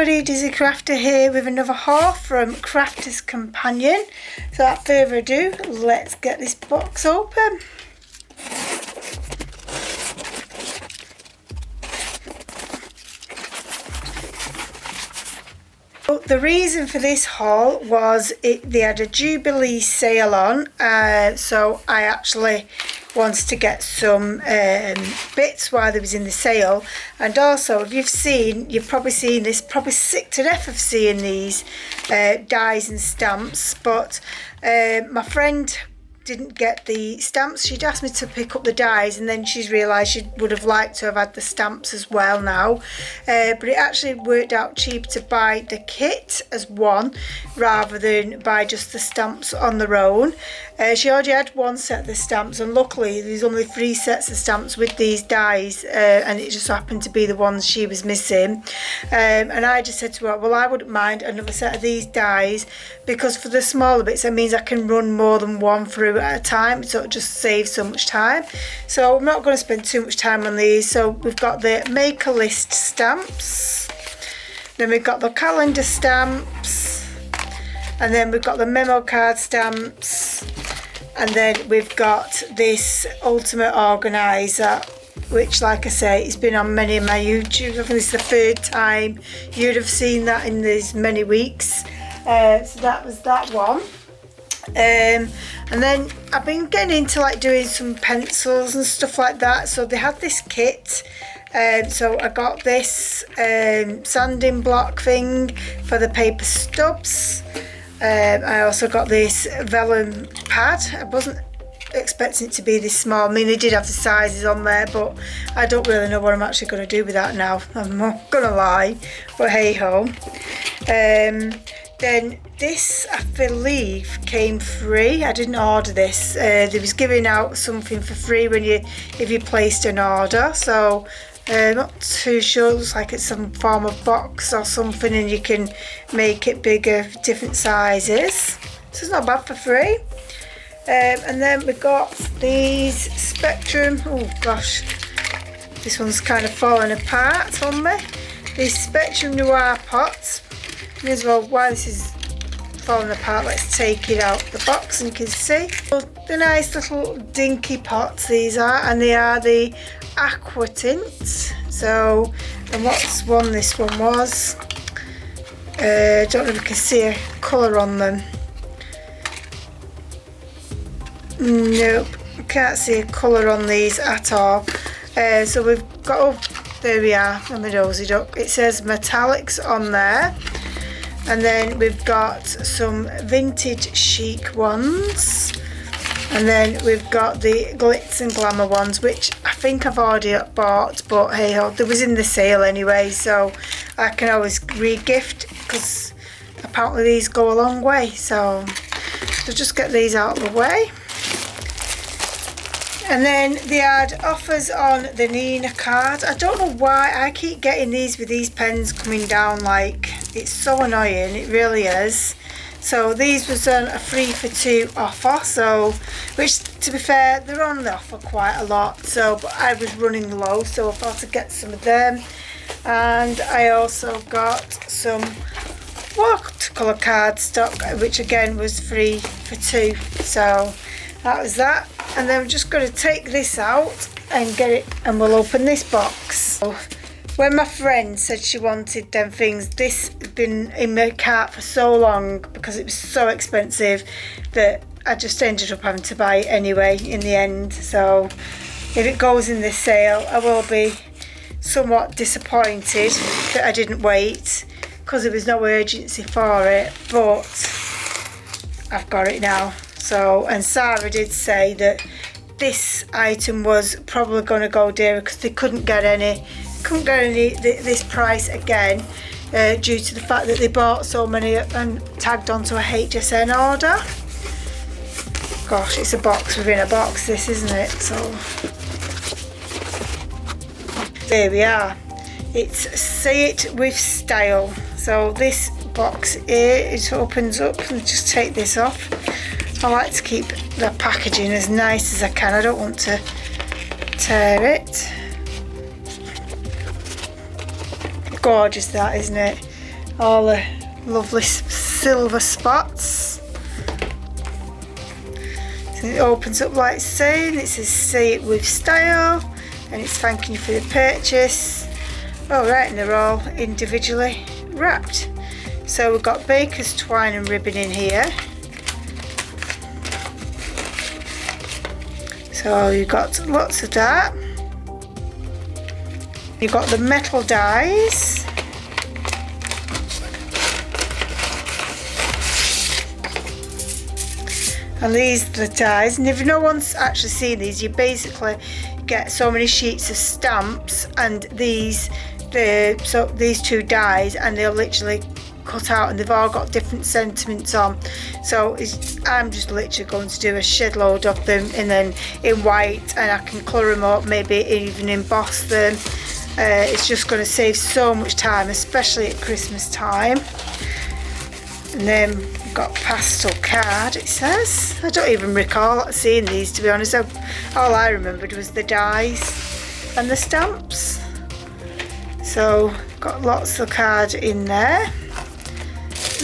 everybody, Dizzy Crafter here with another haul from Crafter's Companion. So without further ado, let's get this box open. The reason for this haul was they had a Jubilee sale on, so I actually wanted to get some bits while they was in the sale. And also, if you've probably seen this, probably sick to death of seeing these dies and stamps, but my friend didn't get the stamps. She'd asked me to pick up the dies, and then she's realised she would have liked to have had the stamps as well now, but it actually worked out cheaper to buy the kit as one rather than buy just the stamps on their own. She already had one set of the stamps, and luckily there's only 3 sets of stamps with these dies, and it just happened to be the ones she was missing. And I just said to her, well, I wouldn't mind another set of these dies, because for the smaller bits it means I can run more than one through at a time, so it just saves so much time. So I'm not going to spend too much time on these. So we've got the maker list stamps, then we've got the calendar stamps, and then we've got the memo card stamps, and then we've got this ultimate organizer, which, like I say, it's been on many of my YouTube. I think this is the 3rd time you'd have seen that in these many weeks. So that was that one. And then I've been getting into like doing some pencils and stuff like that. So they had this kit, so I got this sanding block thing for the paper stubs. I also got this vellum pad. I wasn't expecting it to be this small. I mean, they did have the sizes on there, but I don't really know what I'm actually going to do with that now, I'm not gonna lie, but hey ho. Then this, I believe, came free. I didn't order this. They was giving out something for free if you placed an order. So not too sure. It looks like it's some form of box or something, and you can make it bigger, different sizes. So it's not bad for free. And then we've got these Spectrum. Oh gosh, this one's kind of falling apart on me. These Spectrum Noir pots. May as well, while this is falling apart, let's take it out the box and you can see. So the nice little dinky pots these are, and they are the aqua tints. So, and what's one this one was, don't know if you can see a colour on them. Nope, I can't see a colour on these at all. So we've got, oh, there we are, on the nosy duck. It says metallics on there. And then we've got some vintage chic ones, and then we've got the glitz and glamour ones, which I think I've already bought, but hey ho, they was in the sale anyway, so I can always re-gift, because apparently these go a long way. So just get these out of the way. And then they had offers on the Nina card. I don't know why I keep getting these with these pens coming down, like, it's so annoying, it really is. So these was on a 3 for 2 offer, so, which to be fair, they're on the offer quite a lot, so, but I was running low, so I thought I'd get some of them. And I also got some watercolour cardstock, which again was 3 for 2, so that was that. And then we're just going to take this out and get it, and we'll open this box. So when my friend said she wanted them things, this had been in my cart for so long because it was so expensive that I just ended up having to buy it anyway in the end. So if it goes in this sale, I will be somewhat disappointed that I didn't wait, because there was no urgency for it, but I've got it now. So, and Sarah did say that this item was probably going to go dear because they couldn't get any this price again, due to the fact that they bought so many and tagged onto a HSN order. Gosh, it's a box within a box, this, isn't it? So there we are. It's Say It With Style. So this box here, it opens up, and just take this off. I like to keep the packaging as nice as I can. I don't want to tear it. Gorgeous that, isn't it? all the lovely silver spots. So it opens up like so, and it says "Say it with style," and it's thanking you for the purchase. All right, and they're all individually wrapped. So we've got baker's twine and ribbon in here. So you've got lots of that. You've got the metal dies. And these are the dies. And if no one's actually seen these, you basically get so many sheets of stamps and these two dies, and they'll literally cut out, and they've all got different sentiments on. So I'm just literally going to do a shed load of them, and then in white, and I can colour them up, maybe even emboss them. It's just going to save so much time, especially at Christmas time. And then we've got pastel card, it says. I don't even recall seeing these, to be honest. All I remembered was the dies and the stamps. So got lots of cards in there.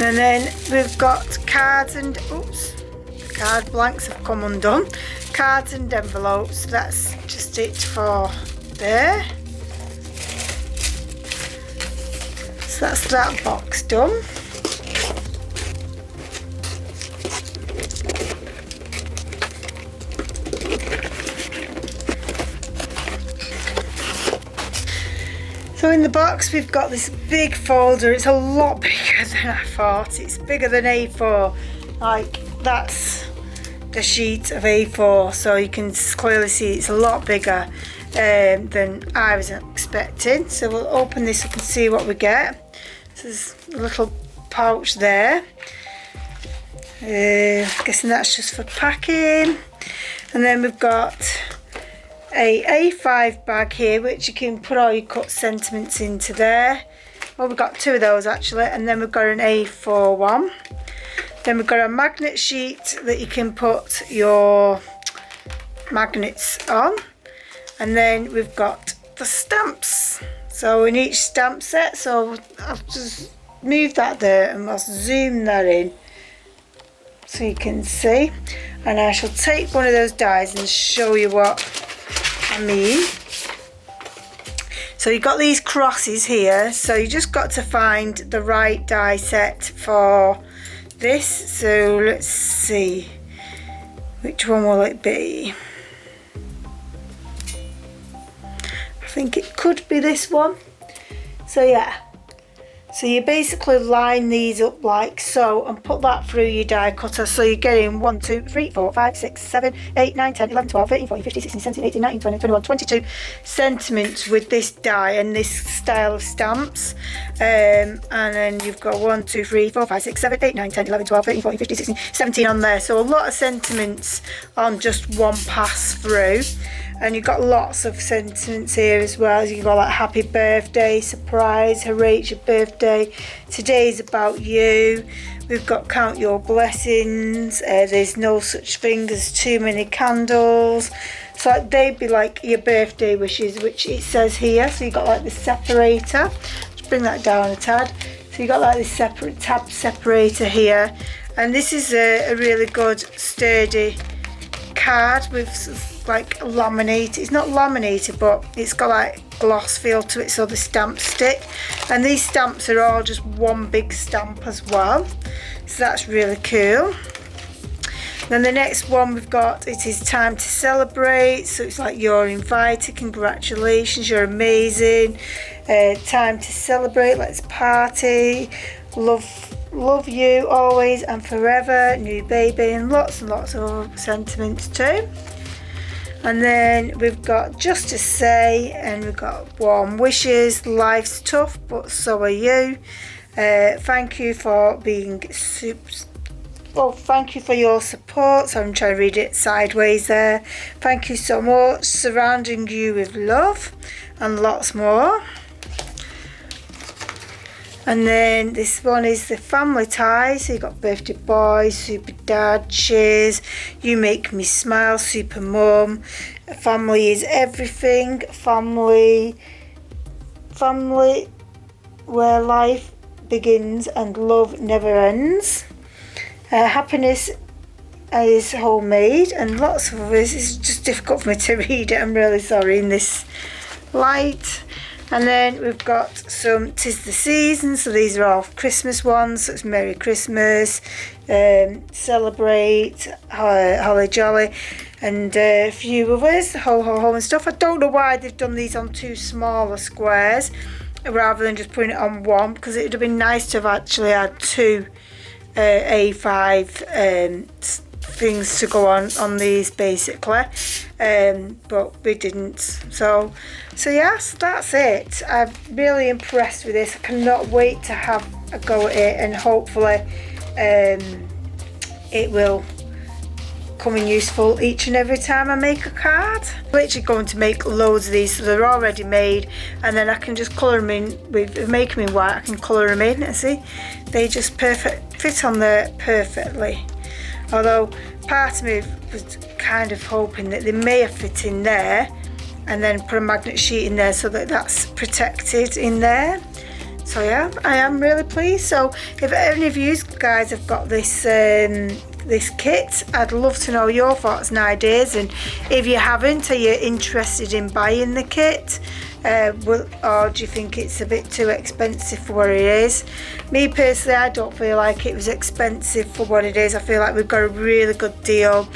And then we've got cards and, oops, the card blanks have come undone. Cards and envelopes, that's just it for there. So that's that box done. So in the box we've got this big folder. It's a lot bigger than I thought. It's bigger than A4. Like, that's the sheet of A4, so you can clearly see it's a lot bigger than I was expecting. So we'll open this up and see what we get. There's a little pouch there. Guessing that's just for packing. And then we've got a A5 bag here, which you can put all your cut sentiments into there. Well, we've got two of those actually, and then we've got an A4 one. Then we've got a magnet sheet that you can put your magnets on. And then we've got the stamps. So in each stamp set, so I'll just move that there and I'll zoom that in so you can see. And I shall take one of those dies and show you what I mean. So you've got these crosses here, so you just got to find the right die set for this. So let's see, which one will it be? I think it could be this one. So yeah, so you basically line these up like so and put that through your die cutter. So you're getting 1, 2, 3, 4, 5, 6, 7, 8, 9, 10, 11, 12, 13, 14, 15, 16, 17, 18, 19, 20, 21, 22 sentiments with this die and this style of stamps. And then you've got 1, 2, 3, 4, 5, 6, 7, 8, 9, 10, 11, 12, 13, 14, 15, 16, 17 on there. So a lot of sentiments on just one pass through. And you've got lots of sentiments here as well. You've got like happy birthday, surprise, hooray it's your birthday, today's about you. We've got count your blessings, there's no such thing as too many candles. So like, they'd be like your birthday wishes, which it says here. So you've got like the separator. Just bring that down a tad. So you've got like this separate tab separator here. And this is a really good sturdy card with like laminate. It's not laminated, but it's got like gloss feel to it, so the stamps stick. And these stamps are all just one big stamp as well, so that's really cool. Then the next one we've got, it is time to celebrate. So it's like you're invited, congratulations, you're amazing, time to celebrate, let's party, love you always and forever, new baby, and lots of sentiments too. And then we've got just to say, and we've got warm wishes, life's tough but so are you, thank you for being thank you for your support. So I'm trying to read it sideways there. Thank you so much, surrounding you with love, and lots more. And then this one is the family ties. So you've got birthday boy, super dad, cheers, you make me smile, super mum, family is everything, family where life begins and love never ends. Happiness is homemade, and lots of others. It's just difficult for me to read it, I'm really sorry, in this light. And then we've got some 'Tis the Season, so these are all Christmas ones. So it's Merry Christmas, Celebrate, Holly Jolly, and a few others, Ho Ho Ho and stuff. I don't know why they've done these on 2 smaller squares rather than just putting it on 1, because it would have been nice to have actually had 2 A5 things to go on these, basically, but we didn't. So yes, that's it. I'm really impressed with this. I cannot wait to have a go at it, and hopefully it will come in useful each and every time I make a card. I'm literally going to make loads of these, so they're already made, and then I can just colour them in. With make them in white, I can colour them in, and see, they just fit on there perfectly. Although part of me was kind of hoping that they may have fit in there and then put a magnet sheet in there so that that's protected in there. So yeah, I am really pleased. So if any of you guys have got this this kit, I'd love to know your thoughts and ideas, and if you haven't, are you interested in buying the kit? Or do you think it's a bit too expensive for what it is? Me personally, I don't feel like it was expensive for what it is. I feel like we've got a really good deal,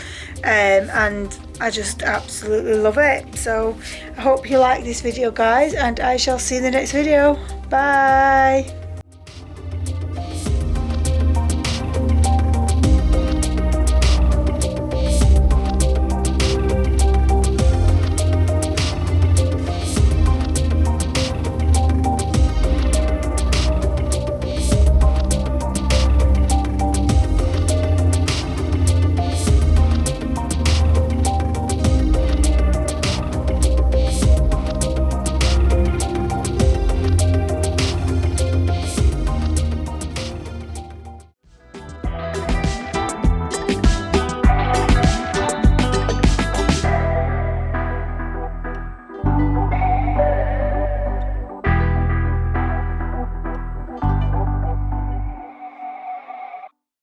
and I just absolutely love it. So I hope you like this video, guys, and I shall see you in the next video. Bye.